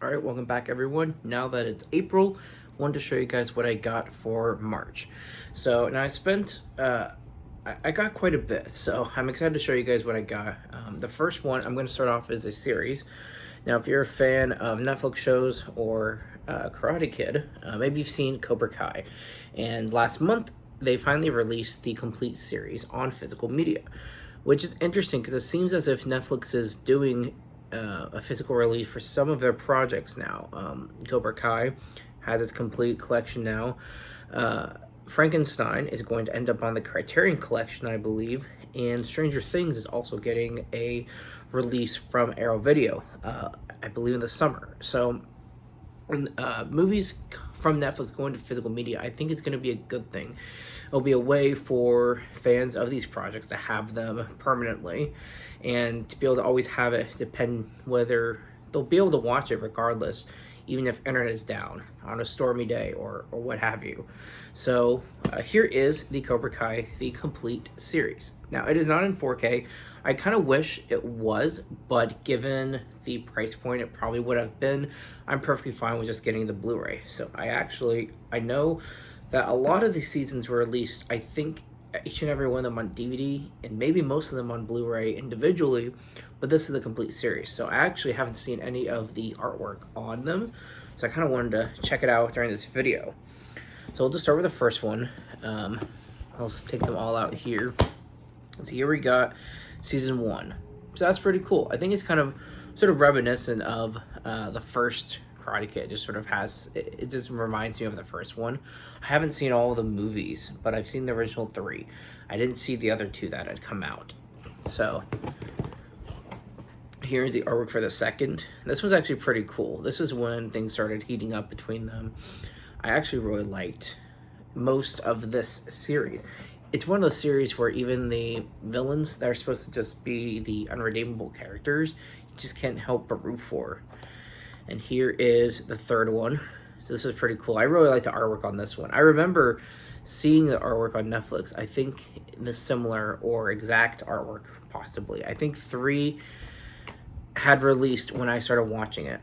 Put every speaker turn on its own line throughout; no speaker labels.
All right, welcome back, everyone. Now that it's April, I wanted to show you guys what I got for March. So now I got quite a bit, so I'm excited to show you guys what I got. The first one I'm going to start off as a series. Now, if you're a fan of Netflix shows or Karate Kid, maybe you've seen Cobra Kai. And last month, they finally released the complete series on physical media, which is interesting because it seems as if Netflix is doing a physical release for some of their projects now. Cobra Kai has its complete collection now. Frankenstein is going to end up on the Criterion Collection, I believe, and Stranger Things is also getting a release from Arrow Video, I believe in the summer. So, movies from Netflix going to physical media, I think it's going to be a good thing. It'll be a way for fans of these projects to have them permanently and to be able to always have it depend whether they'll be able to watch it regardless, even if internet is down on a stormy day or what have you. So here is the Cobra Kai, the complete series. Now, it is not in 4K. I kind of wish it was, but given the price point it probably would have been, I'm perfectly fine with just getting the Blu-ray. So I know that a lot of these seasons were released, I think, each and every one of them on DVD and maybe most of them on Blu-ray individually, but this is a complete series. So I actually haven't seen any of the artwork on them, so I kind of wanted to check it out during this video. So we'll just start with the first one. I'll take them all out here. So here we got season 1. So that's pretty cool. I think it's kind of sort of reminiscent of the first Karate Kid. It just reminds me of the first one. I haven't seen all of the movies, but I've seen the original 3. I didn't see the other 2 that had come out. So here's the artwork for the second. This was actually pretty cool. This is when things started heating up between them. I actually really liked most of this series. It's one of those series where even the villains that are supposed to just be the unredeemable characters, you just can't help but root for. And here is the third one. So this is pretty cool. I really like the artwork on this one. I remember seeing the artwork on Netflix. I think the similar or exact artwork, possibly. I think 3 had released when I started watching it.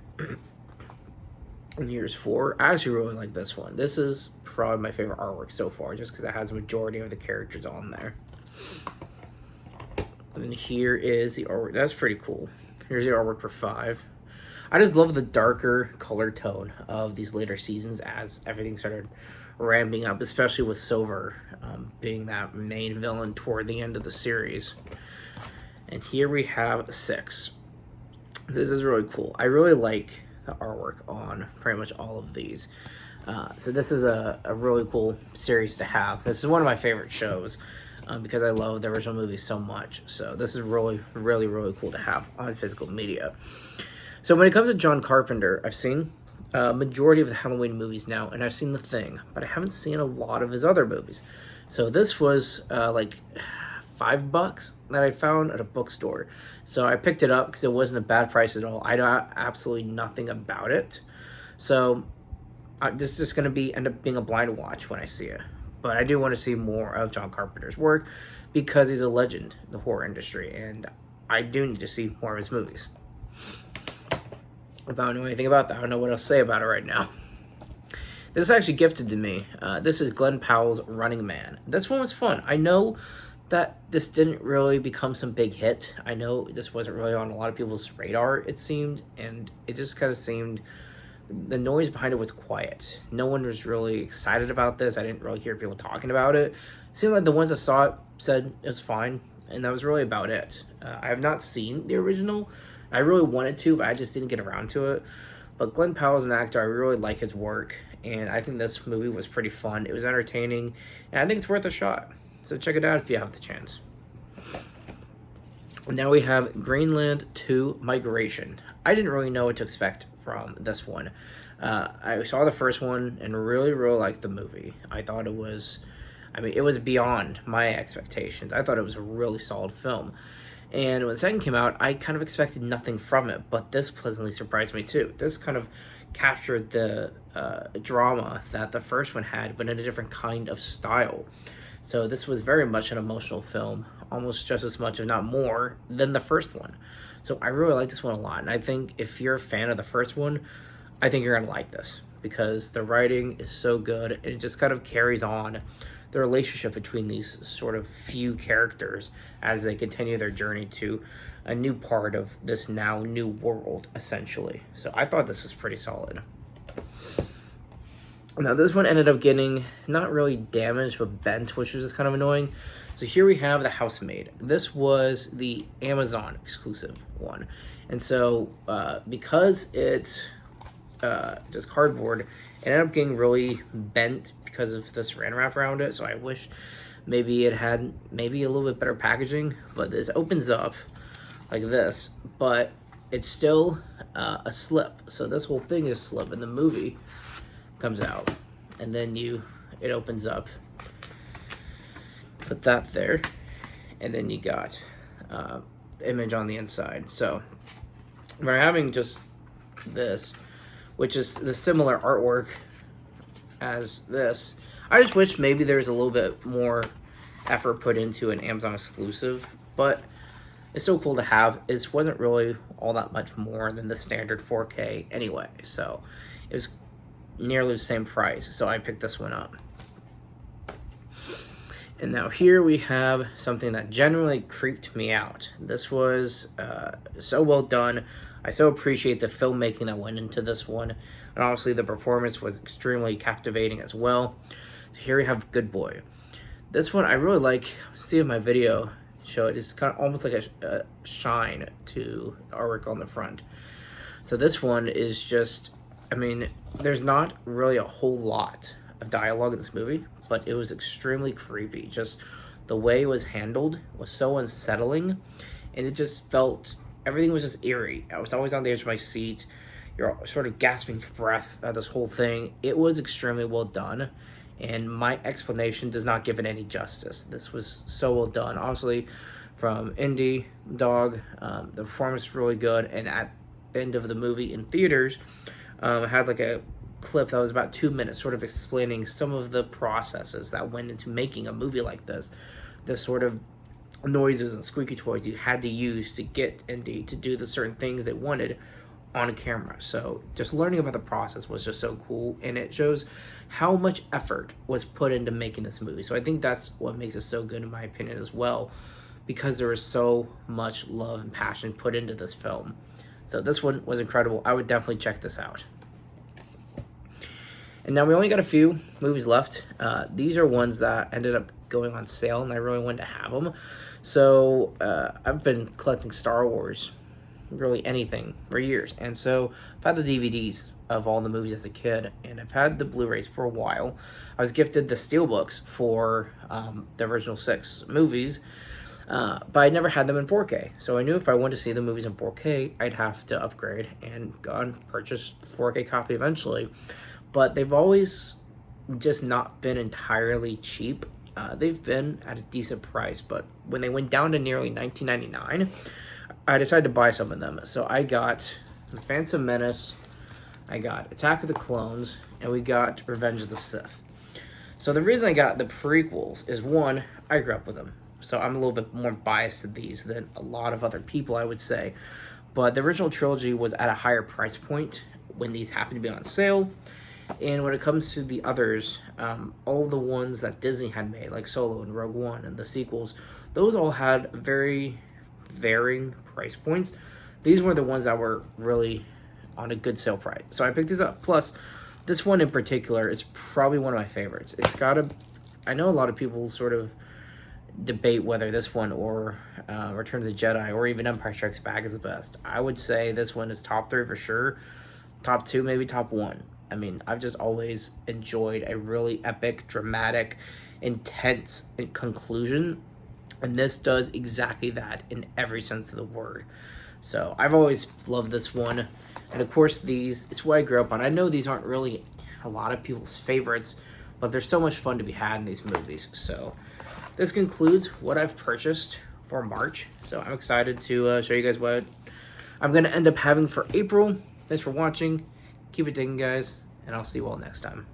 And here's 4. I actually really like this one. This is probably my favorite artwork so far, just because it has a majority of the characters on there. And then here is the artwork. That's pretty cool. Here's the artwork for 5. I just love the darker color tone of these later seasons as everything started ramping up, especially with Silver being that main villain toward the end of the series. And here we have 6. This is really cool. I really like the artwork on pretty much all of these. So this is a really cool series to have. This is one of my favorite shows because I love the original movie so much. So this is really, really, really cool to have on physical media. So when it comes to John Carpenter, I've seen a majority of the Halloween movies now, and I've seen The Thing, but I haven't seen a lot of his other movies. So this was like $5 that I found at a bookstore. So I picked it up because it wasn't a bad price at all. I know absolutely nothing about it. So this is just going to end up being a blind watch when I see it. But I do want to see more of John Carpenter's work because he's a legend in the horror industry, and I do need to see more of his movies. If I don't know anything about that, I don't know what else to say about it right now. This is actually gifted to me. This is Glen Powell's Running Man. This one was fun. I know that this didn't really become some big hit. I know this wasn't really on a lot of people's radar, it seemed, and it just kind of seemed the noise behind it was quiet. No one was really excited about this. I didn't really hear people talking about it. It seemed like the ones that saw it said it was fine, and that was really about it. I have not seen the original. I really wanted to, but I just didn't get around to it. But Glen Powell's an actor. I really like his work, and I think this movie was pretty fun. It was entertaining, and I think it's worth a shot. So check it out if you have the chance. Now we have Greenland 2 Migration. I didn't really know what to expect from this one. I saw the first one and really, really liked the movie. I thought it was beyond my expectations. I thought it was a really solid film. And when the second came out, I kind of expected nothing from it, but this pleasantly surprised me too. This kind of captured the drama that the first one had, but in a different kind of style. So this was very much an emotional film, almost just as much, if not more, than the first one. So I really like this one a lot, and I think if you're a fan of the first one, I think you're gonna like this because the writing is so good, and it just kind of carries on the relationship between these sort of few characters as they continue their journey to a new part of this now new world, essentially. So I thought this was pretty solid. Now this one ended up getting not really damaged but bent, which was just kind of annoying. So here we have The Housemaid. This was the Amazon exclusive one. And so because it's just cardboard, it ended up getting really bent because of the saran wrap around it. So I wish maybe it had maybe a little bit better packaging, but this opens up like this, but it's still a slip. So this whole thing is slip, and the movie comes out, and then it opens up. Put that there, and then you got the image on the inside. So we're having just this, which is the similar artwork as this. I just wish maybe there's a little bit more effort put into an Amazon exclusive, but it's so cool to have. It wasn't really all that much more than the standard 4K anyway, so it was nearly the same price, so I picked this one up. And now here we have something that genuinely creeped me out. This was so well done. I so appreciate the filmmaking that went into this one, and obviously the performance was extremely captivating as well. So here we have Good Boy. This one I really like. See if my video show it. It's kind of almost like a shine to the artwork on the front. So this one is just, I mean, there's not really a whole lot of dialogue in this movie, but it was extremely creepy. Just the way it was handled was so unsettling, and it just felt, everything was just eerie. I was always on the edge of my seat. You're sort of gasping for breath at this whole thing. It was extremely well done, and my explanation does not give it any justice. This was so well done. Obviously, from Indie Dog, the performance was really good, and at the end of the movie in theaters, I had like a clip that was about 2 minutes sort of explaining some of the processes that went into making a movie like this, the sort of noises and squeaky toys you had to use to get Indy to do the certain things they wanted on camera. So just learning about the process was just so cool, and it shows how much effort was put into making this movie. So I think that's what makes it so good in my opinion as well, because there was so much love and passion put into this film. So this one was incredible. I would definitely check this out. And now we only got a few movies left. These are ones that ended up going on sale, and I really wanted to have them. So I've been collecting Star Wars, really anything, for years. And so I've had the DVDs of all the movies as a kid, and I've had the Blu-rays for a while. I was gifted the Steelbooks for the original 6 movies, but I never had them in 4K. So I knew if I wanted to see the movies in 4K, I'd have to upgrade and go and purchase a 4K copy eventually. But they've always just not been entirely cheap. They've been at a decent price, but when they went down to nearly $19.99, I decided to buy some of them. So I got The Phantom Menace, I got Attack of the Clones, and we got Revenge of the Sith. So the reason I got the prequels is, one, I grew up with them, so I'm a little bit more biased to these than a lot of other people, I would say. But the original trilogy was at a higher price point when these happened to be on sale. And when it comes to the others, all the ones that Disney had made, like Solo and Rogue One and the sequels, those all had very varying price points. These were the ones that were really on a good sale price. So I picked these up. Plus, this one in particular is probably one of my favorites. It's got a, I know a lot of people sort of debate whether this one or Return of the Jedi or even Empire Strikes Back is the best. I would say this one is top 3 for sure. Top 2, maybe top 1. I mean, I've just always enjoyed a really epic, dramatic, intense conclusion, and this does exactly that in every sense of the word. So I've always loved this one, and of course these, it's what I grew up on. I know these aren't really a lot of people's favorites, but there's so much fun to be had in these movies. So this concludes what I've purchased for March. So I'm excited to show you guys what I'm going to end up having for April. Thanks for watching. Keep it digging, guys, and I'll see you all next time.